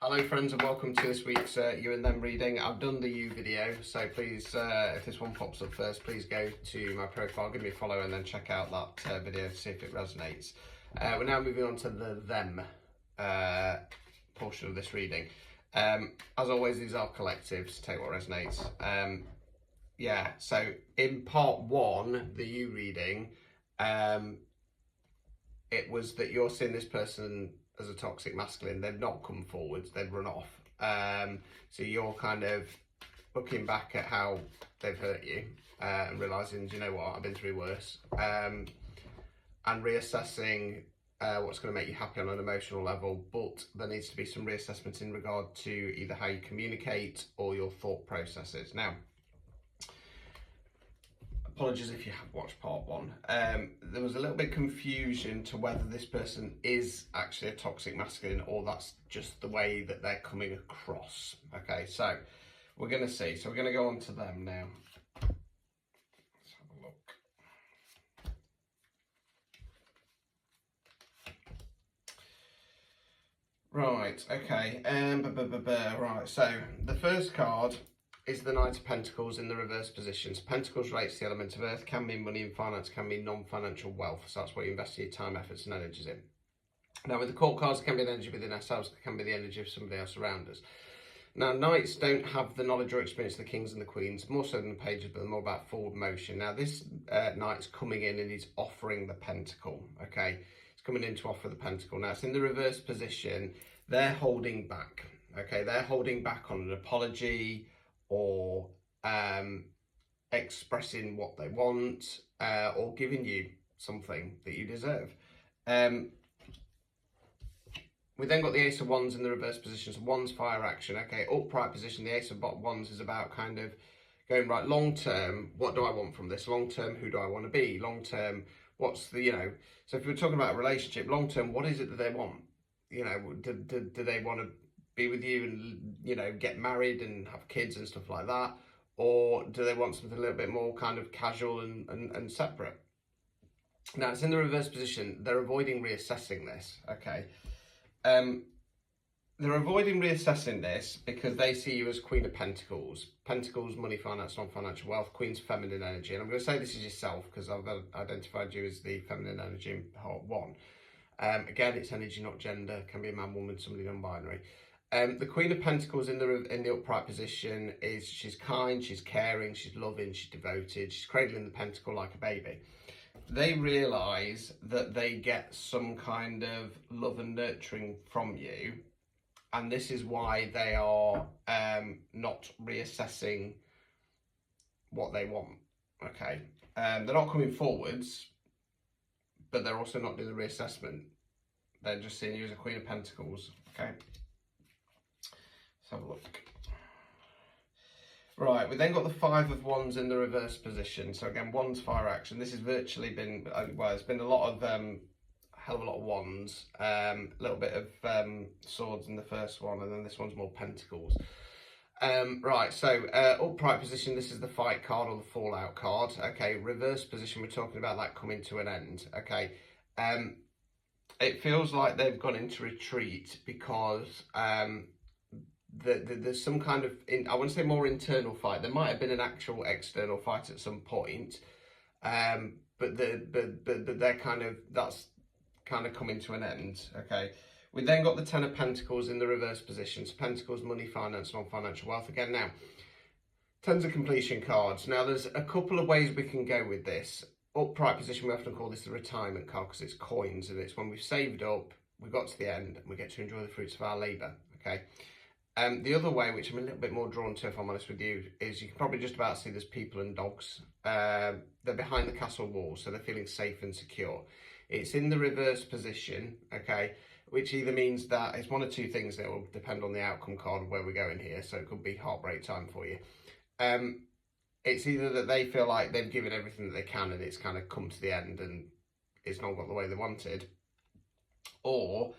Hello friends and welcome to this week's You and Them reading. I've done the You video, so please, if this one pops up first, please go to my profile, give me a follow and then check out that video to see if it resonates. We're now moving on to the Them portion of this reading. As always, these are collectives, take what resonates. So in part one, the You reading, it was that you're seeing this person as a toxic masculine. They've not come forwards, they've run off. So you're kind of looking back at how they've hurt you and realising, do you know what, I've been through worse. And reassessing what's going to make you happy on an emotional level, but there needs to be some reassessment in regard to either how you communicate or your thought processes. Now, apologies if you have watched part one. There was a little bit of confusion to whether this person is actually a toxic masculine or that's just the way that they're coming across. Okay, so we're going to see. So we're going to go on to them now. Let's have a look. Right, okay. Right, so the first card is the Knight of Pentacles in the reverse position. So Pentacles relates to the element of earth, can mean money and finance, can mean non-financial wealth. So that's what you invest your time, efforts and energies in. Now with the court cards, it can be an energy within ourselves, it can be the energy of somebody else around us. Now Knights don't have the knowledge or experience of the kings and the queens, more so than the pages, but they're more about forward motion. Now this Knight's coming in and he's offering the Pentacle, okay? He's coming in to offer the Pentacle. Now it's in the reverse position, they're holding back, okay? They're holding back on an apology, or expressing what they want, or giving you something that you deserve. We then got the Ace of Wands in the reverse position, so Wands fire action. Okay, upright position, the Ace of Wands is about kind of going, right, long term, what do I want from this? Long term, who do I want to be? Long term, what's the, so if we're talking about a relationship, long term, what is it that they want? Do they want to be with you and, get married and have kids and stuff like that? Or do they want something a little bit more kind of casual and separate? Now, it's in the reverse position. They're avoiding reassessing this, okay? They're avoiding reassessing this because they see you as Queen of Pentacles. Pentacles, money, finance, non-financial wealth. Queen's feminine energy. And I'm going to say this is yourself because I've identified you as the feminine energy in part one. Again, it's energy, not gender. Can be a man, woman, somebody non-binary. The Queen of Pentacles in the upright position is she's kind, she's caring, she's loving, she's devoted, she's cradling the pentacle like a baby. They realise that they get some kind of love and nurturing from you, and this is why they are not reassessing what they want, okay? They're not coming forwards, but they're also not doing the reassessment. They're just seeing you as a Queen of Pentacles, okay? Let's have a look. Right, we then got the Five of Wands in the reverse position. So again, Wands fire action. This has virtually been, it's been a lot of, hell of a lot of wands. A little bit of swords in the first one, and then this one's more pentacles. Right, so upright position, this is the fight card or the fallout card. Okay, reverse position, we're talking about that coming to an end. Okay, it feels like they've gone into retreat because there's some kind of, I want to say more internal fight. There might have been an actual external fight at some point, but they're kind of, that's kind of coming to an end. Okay. We then got the Ten of Pentacles in the reverse position. So Pentacles, money, finance, non-financial wealth. Again, now, Tens of Completion cards. Now, there's a couple of ways we can go with this. Upright position, we often call this the retirement card because it's coins, and it's when we've saved up, we got to the end, and we get to enjoy the fruits of our labour, okay? The other way, which I'm a little bit more drawn to, if I'm honest with you, is you can probably just about see there's people and dogs. They're behind the castle wall, so they're feeling safe and secure. It's in the reverse position, okay? Which either means that it's one of two things that will depend on the outcome card of where we're going here. So it could be heartbreak time for you. It's either that they feel like they've given everything that they can and it's kind of come to the end and it's not got the way they wanted. Or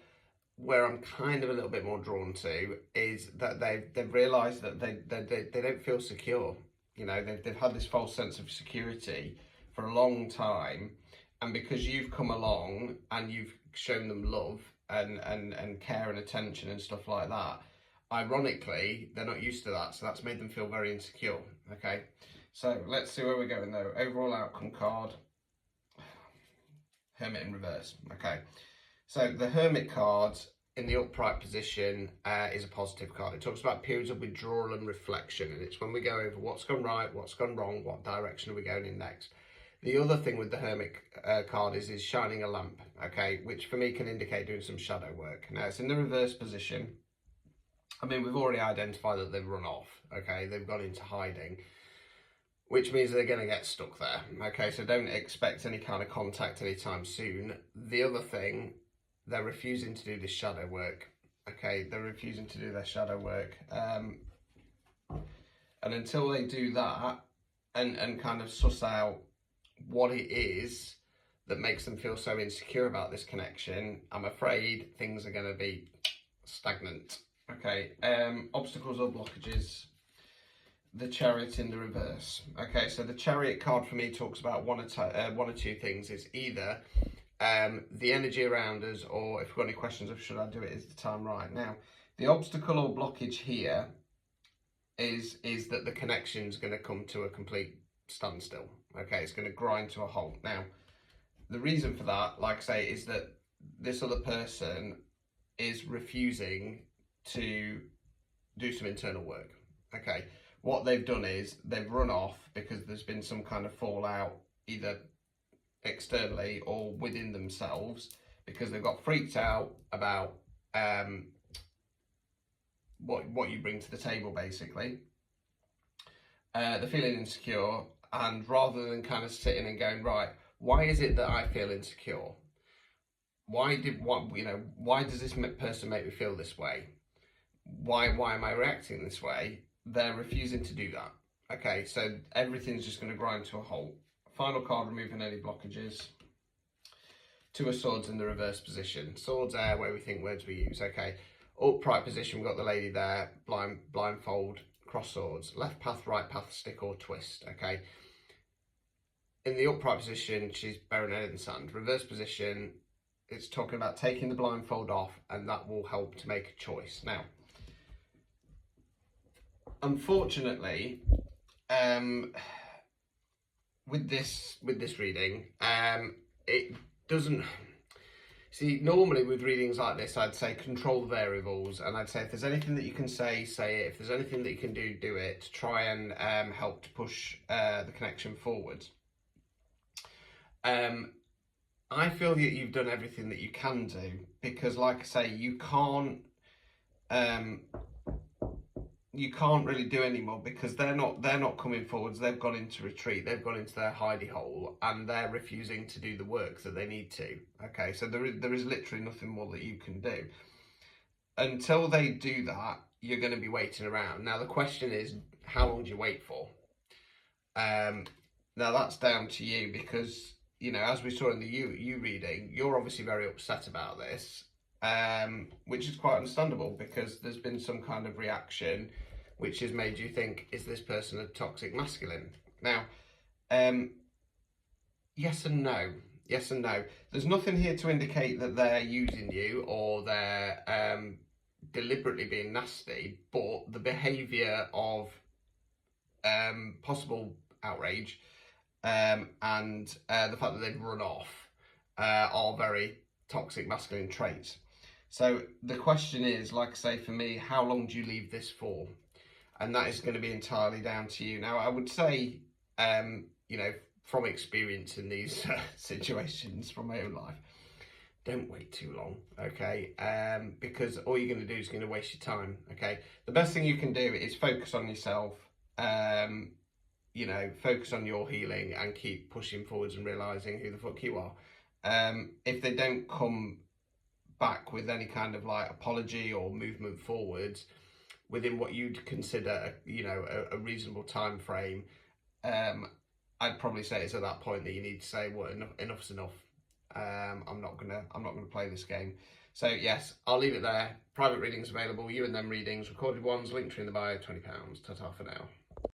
where I'm kind of a little bit more drawn to is that they've realised that they don't feel secure. They've had this false sense of security for a long time. And because you've come along and you've shown them love and care and attention and stuff like that, ironically, they're not used to that, so that's made them feel very insecure. Okay, so let's see where we're going though. Overall outcome card, Hermit in reverse. Okay, so the Hermit card in the upright position is a positive card. It talks about periods of withdrawal and reflection, and it's when we go over what's gone right, what's gone wrong, what direction are we going in next. The other thing with the Hermit card is shining a lamp, okay, which for me can indicate doing some shadow work. Now it's in the reverse position. I mean, we've already identified that they've run off, okay, they've gone into hiding, which means they're going to get stuck there, okay, so don't expect any kind of contact anytime soon. The other thing, they're refusing to do this shadow work, okay, they're refusing to do their shadow work, and until they do that and kind of suss out what it is that makes them feel so insecure about this connection, I'm afraid things are going to be stagnant. Okay, obstacles or blockages. The Chariot in the reverse. Okay, so the Chariot card for me talks about one or two things. It's either the energy around us, or if we've got any questions of should I do it, is the time right? Now, the obstacle or blockage here is that the connection's going to come to a complete standstill. Okay, it's going to grind to a halt. Now, the reason for that, like I say, is that this other person is refusing to do some internal work. Okay, what they've done is they've run off because there's been some kind of fallout, either externally or within themselves, because they've got freaked out about what you bring to the table, basically. They're feeling insecure, and rather than kind of sitting and going, right, why is it that I feel insecure? Why does this person make me feel this way? Why am I reacting this way? They're refusing to do that. Okay, so everything's just going to grind to a halt. Final card, removing any blockages. Two of Swords in the reverse position. Swords air, where we think words we use. Okay, upright position, we've got the lady there, blindfold, cross swords. Left path, right path, stick or twist. Okay, in the upright position, she's burying her head in the sand. Reverse position, it's talking about taking the blindfold off, and that will help to make a choice. Now, unfortunately, with this reading, it doesn't. See, normally with readings like this, I'd say control the variables, and I'd say if there's anything that you can say, say it. If there's anything that you can do, do it to try and help to push the connection forward. I feel that you've done everything that you can do, because, like I say, you can't really do any more, because they're not coming forwards. They've gone into retreat. They've gone into their hidey hole, and they're refusing to do the work that they need to. Okay, so there is literally nothing more that you can do. Until they do that, you're going to be waiting around. Now the question is, how long do you wait for? Now that's down to you, because, you know, as we saw in the you reading, you're obviously very upset about this, which is quite understandable, because there's been some kind of reaction which has made you think, is this person a toxic masculine? Now, yes and no. Yes and no. There's nothing here to indicate that they're using you or they're deliberately being nasty, but the behaviour of possible outrage and the fact that they've run off are very toxic masculine traits. So the question is, like I say, for me, how long do you leave this for? And that is going to be entirely down to you. Now, I would say, you know, from experience in these situations from my own life, don't wait too long, okay? Because all you're going to do is going to waste your time, okay? The best thing you can do is focus on yourself, you know, focus on your healing and keep pushing forwards and realising who the fuck you are. If they don't come back with any kind of like apology or movement forwards within what you'd consider, you know, a reasonable time frame, I'd probably say it's at that point that you need to say, well, enough's enough. I'm not gonna play this game. So yes, I'll leave it there. Private readings available, you and them readings, recorded ones, linked in the bio, £20. Ta-ta for now.